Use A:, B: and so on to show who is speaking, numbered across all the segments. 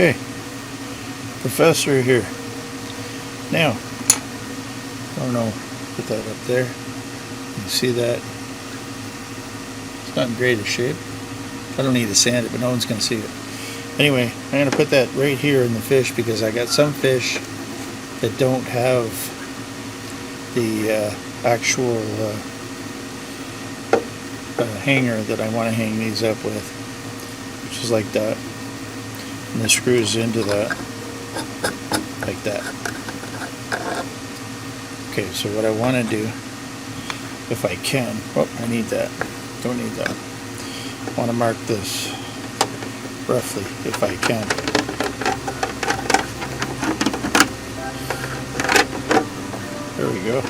A: Okay, Professor here. Now, I don't know, put that up there. You can see that. It's not in greatest shape. I don't need to sand it, but no one's going to see it. Anyway, I'm going to put that right here in the fish because I got some fish that don't have the actual hanger that I want to hang these up with, which is like that. And this screws into that, like that. Okay, so what I want to do, if I can, oh, I need that, don't need that. I want to mark this roughly, if I can. There we go.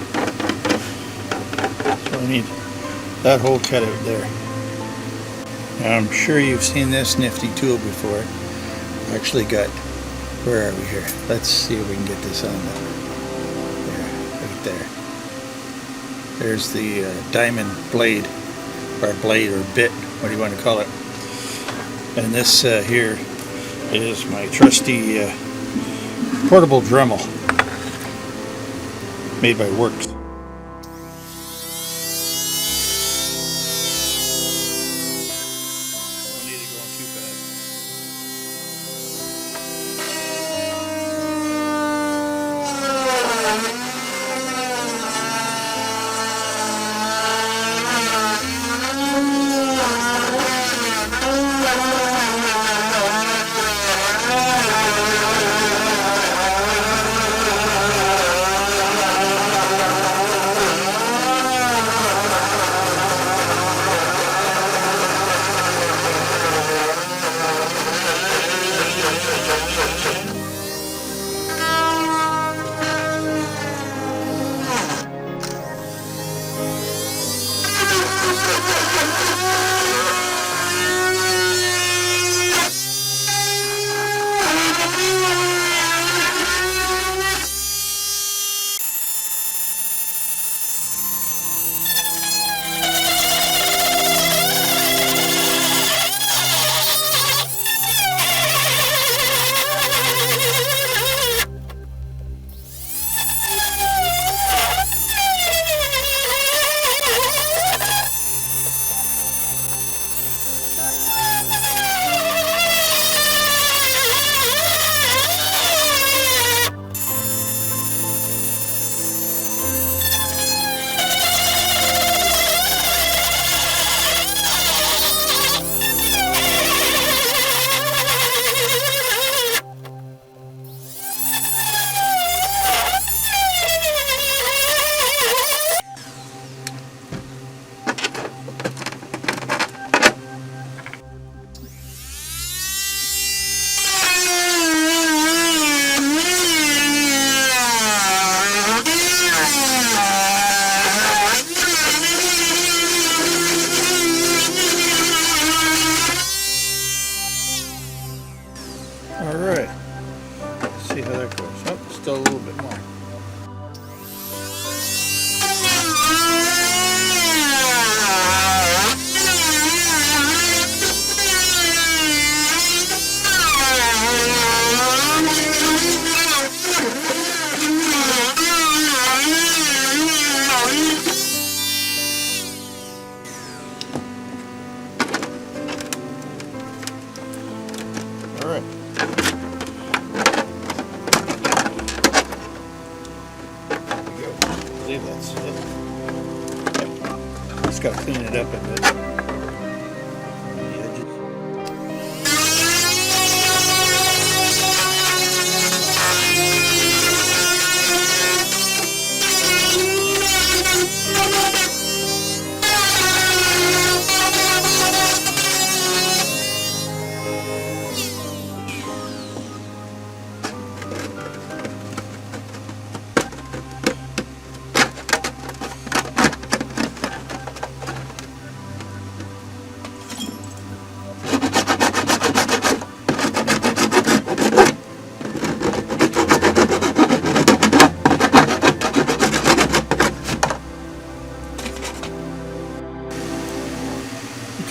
A: So I need that whole cut out there. Now I'm sure you've seen this nifty tool before. I actually got, where are we here? Let's see if we can get this on there. Right there. There's the diamond blade, or bit, what do you want to call it? And this here is my trusty portable Dremel, made by Works. Don't need it going too fast. Alright, see how that goes. Oh, still a little bit more. Alright. I believe that's it. Just got to clean it up a bit on the edges.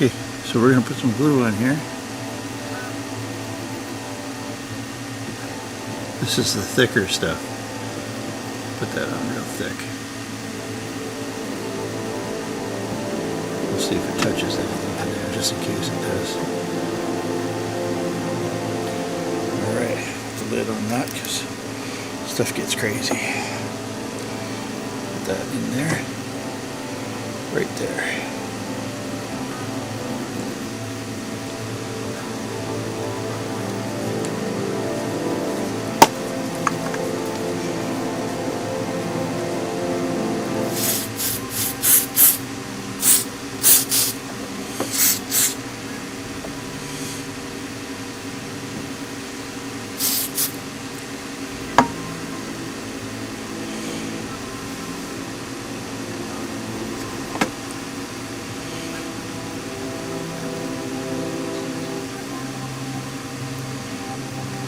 A: Okay, so we're going to put some glue on here. This is the thicker stuff. Put that on real thick. We'll see if it touches anything in there, just in case it does. Alright, put the lid on that because stuff gets crazy. Put that in there. Right there.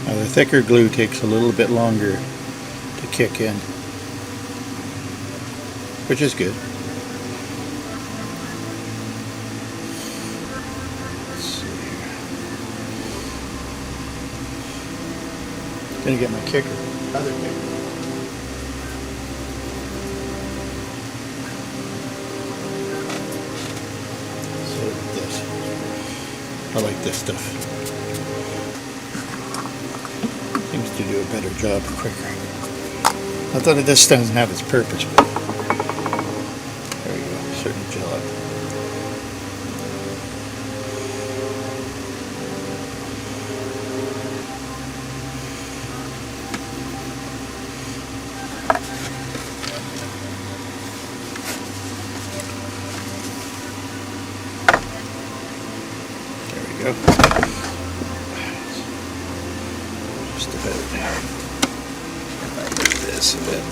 A: Now the thicker glue takes a little bit longer to kick in, which is good. Let's see here. Gonna get my kicker, other kicker. So with this, I like this stuff. Seems to do a better job quicker. Not that this doesn't have its purpose, but there you go, starting to gel up. There we go. Just about like this a bit.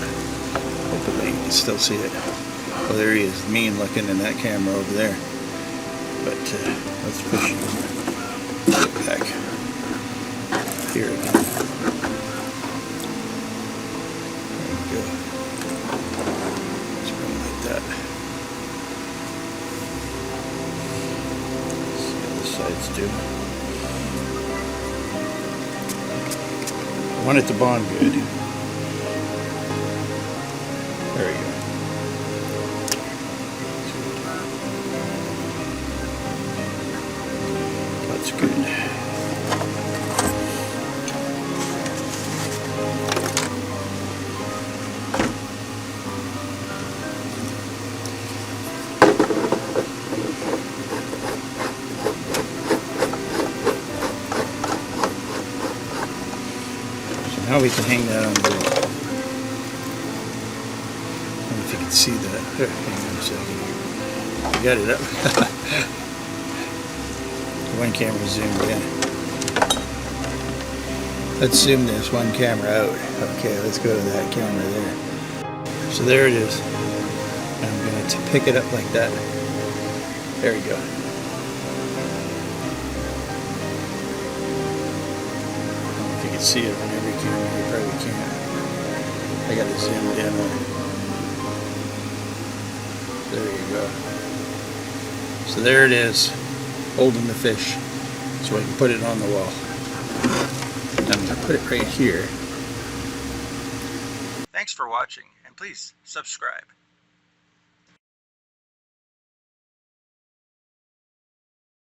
A: Hopefully you can still see it. Well, there he is, mean looking in that camera over there. But let's push it back here again. There we go. Let's bring it like that. See how the sides do. I want it to bond good. There we go. That's good. Now we can hang that on the wall. I don't know if you can see that. Here, hang on a second here. I got it up. One camera zoomed in. Let's zoom this one camera out. Okay, let's go to that camera there. So there it is. And I'm going to pick it up like that. There we go. See it on every camera, you probably can't. I got it zoomed in on it. There you go. So there it is, holding the fish, so I can put it on the wall. I'm going to put it right here.
B: Thanks for watching, and please subscribe.